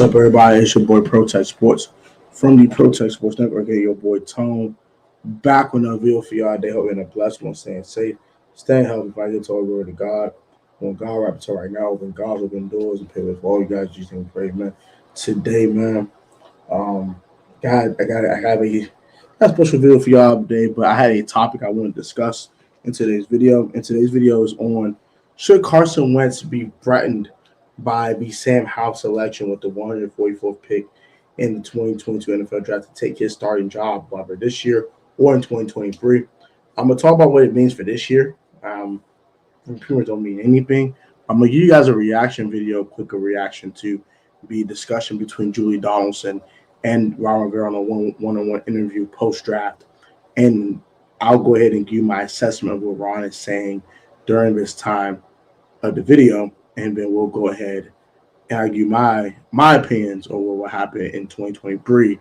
up, everybody? It's your boy Protect Sports from the Protect Sports Network. Here, your boy Tone back with another video for y'all. They hope you're in a blessed one, staying safe, staying healthy. If I get to all glory to God, when God wraps up right now, when God's open doors and pay with all you guys, Jesus and pray, man. Today, man, I got a special video for y'all today, but I had a topic I want to discuss in today's video. And today's video is on: should Carson Wentz be threatened by the Sam Howell selection with the 144th pick in the 2022 NFL Draft to take his starting job, whether this year or in 2023. I'm going to talk about what it means for this year. Pretty much don't mean anything. I'm going to give you guys a reaction video, quicker reaction to the discussion between Julie Donaldson and Ron Rivera on a one-on-one interview post-draft. And I'll go ahead and give you my assessment of what Ron is saying during this time of the video. And then we'll go ahead and argue my opinions on what will happen in 2023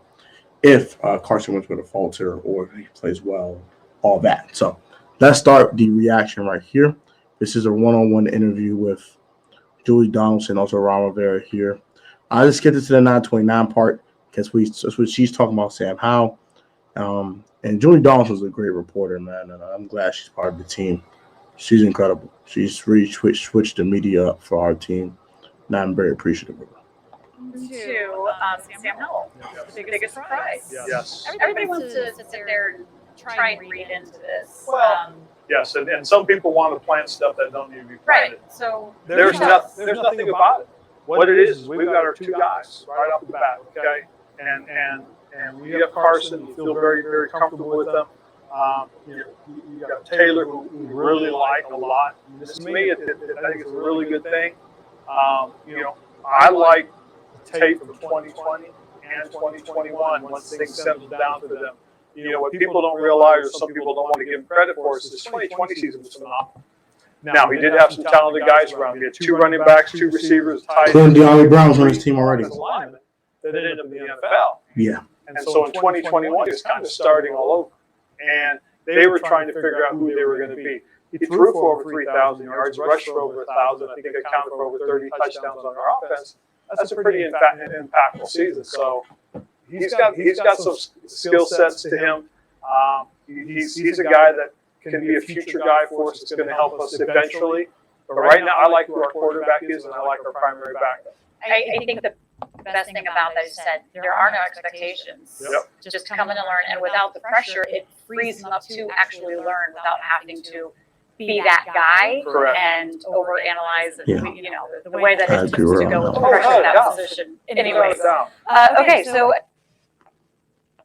if Carson Wentz would falter or he plays well, all that. So let's start the reaction right here. This is a one-on-one interview with Julie Donaldson, also Ron Rivera here. I'll just get into the 929 part because that's what she's talking about, Sam Howell. And Julie Donaldson's a great reporter, man, and I'm glad she's part of the team. She's incredible. She's really switched the media up for our team, and I'm very appreciative of her. To Sam Howell, the biggest surprise. Yes. Everybody wants to sit there and try and read into this. Well, yes, and some people want to plant stuff that don't need to be planted. Right. So There's nothing about it. What it is we've got our two guys right off the bat, okay? And we have Carson. We feel very, very comfortable with them. You got Taylor, who we really like a lot. To me, I think it's a really good thing. I like the tape from 2020 and 2021 once things settle down for them. What people don't realize, or some people don't want to give him credit for, is this 2020 season was phenomenal. Now, he did have some talented guys around. He had 2 running backs, 2 receivers, tight ends. De'Ami Brown's on his team already. That ended up in the NFL. Yeah. And so in 2021, he was kind of starting all over. And they were trying to figure out who they were going to be. He threw for over 3,000 yards, rushed for over 1,000. I think they accounted for over 30 touchdowns on their offense. That's a pretty impactful season. So he's got some skill sets to him. He's a guy that can be a future guy for us. That's going to help us eventually. But right now, I like who our quarterback is, and I like our primary backup. I think the best thing about that is that there are no expectations. Yep. Just come in and learn, and without the pressure, it frees them up to actually learn without having to be that guy. Correct. And overanalyze and Yeah. the way that I it agree tends with to go Ron. with the pressure in that position. Anyways, okay, so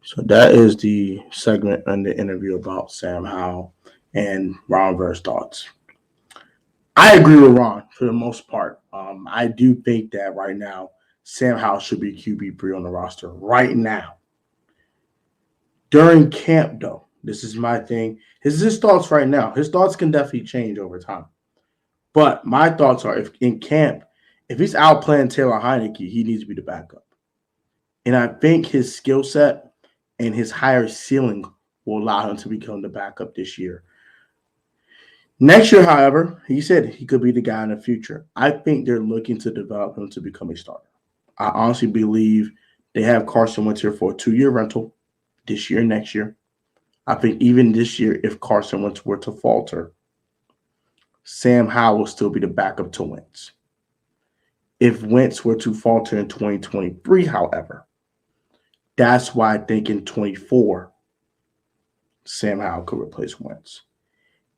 So that is the segment in the interview about Sam Howell and Ron Rivera's thoughts. I agree with Ron for the most part. I do think that right now, Sam Howell should be QB3 on the roster right now. During camp, though, this is my thing. His thoughts right now. His thoughts can definitely change over time. But my thoughts are, if in camp, if he's outplaying Taylor Heineke, he needs to be the backup. And I think his skill set and his higher ceiling will allow him to become the backup this year. Next year, however, he said he could be the guy in the future. I think they're looking to develop him to become a starter. I honestly believe they have Carson Wentz here for a 2-year rental this year, next year. I think even this year, if Carson Wentz were to falter, Sam Howell will still be the backup to Wentz. If Wentz were to falter in 2023, however, that's why I think in 24, Sam Howell could replace Wentz.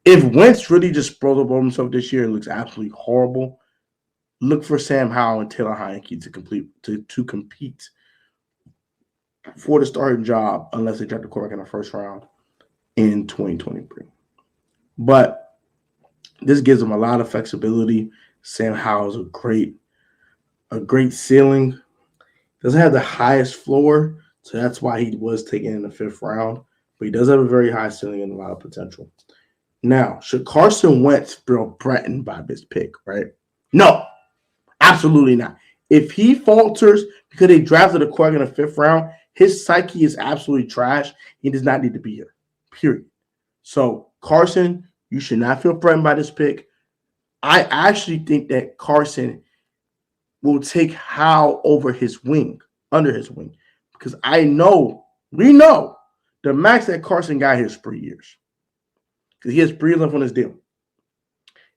If Wentz really just sprawled up on himself this year and looks absolutely horrible, look for Sam Howell and Taylor Heineke to compete for the starting job unless they draft the quarterback in the first round in 2023. But this gives them a lot of flexibility. Sam Howell's a great ceiling. Doesn't have the highest floor, so that's why he was taken in the 5th round. But he does have a very high ceiling and a lot of potential. Now, should Carson Wentz feel threatened by this pick, right? No, absolutely not. If he falters because they drafted a quarterback in the 5th round, his psyche is absolutely trash. He does not need to be here, period. So, Carson, you should not feel threatened by this pick. I actually think that Carson will take Howell under his wing, because we know the max that Carson got here is 3 years, because he has 3 years left on his deal.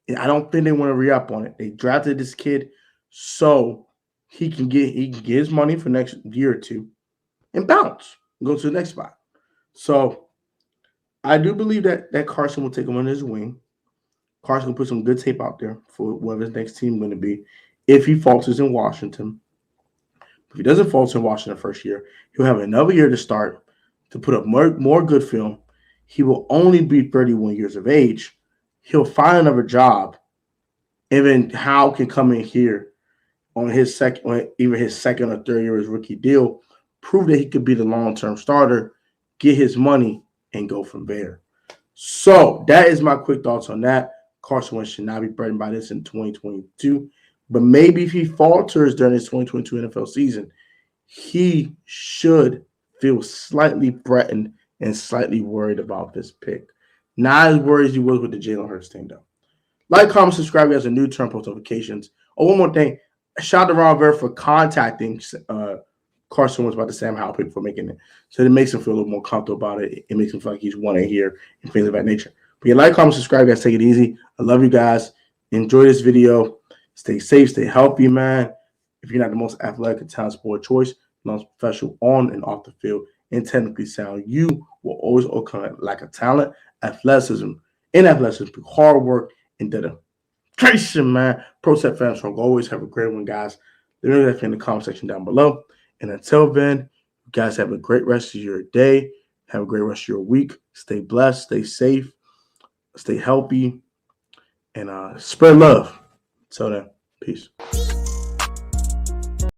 And I don't think they want to re-up on it. They drafted this kid so he can get his money for next year or two and bounce and go to the next spot. So I do believe that Carson will take him under his wing. Carson will put some good tape out there for whatever his next team is going to be. If he falters in Washington, if he doesn't falter in Washington first year, he'll have another year to start to put up more good film. He will only be 31 years of age. He'll find another job, and then Howell can come in here on his second or third year of his rookie deal, prove that he could be the long-term starter, get his money, and go from there. So that is my quick thoughts on that. Carson Wentz should not be threatened by this in 2022. But maybe if he falters during his 2022 NFL season, he should feel slightly threatened and slightly worried about this pick. Not as worried as he was with the Jalen Hurts thing, though. Like, comment, subscribe. You guys are new, turn post notifications. Oh, one more thing. Shout out to Ron Ver for contacting Carson Wentz about the Sam Howell pick for making it. So it makes him feel a little more comfortable about it. It makes him feel like he's wanted here and things of that nature. But yeah, like, comment, subscribe. Guys, take it easy. I love you guys. Enjoy this video. Stay safe, stay healthy, man. If you're not the most athletic and talented sport choice, most professional on and off the field, and technically sound, you will always overcome lack of talent, athleticism, through hard work and dedication, man. Pro Set fans from always have a great one, guys. Let me know that in the comment section down below. And until then, you guys have a great rest of your day. Have a great rest of your week. Stay blessed, stay safe, stay healthy, and spread love. Till then, peace.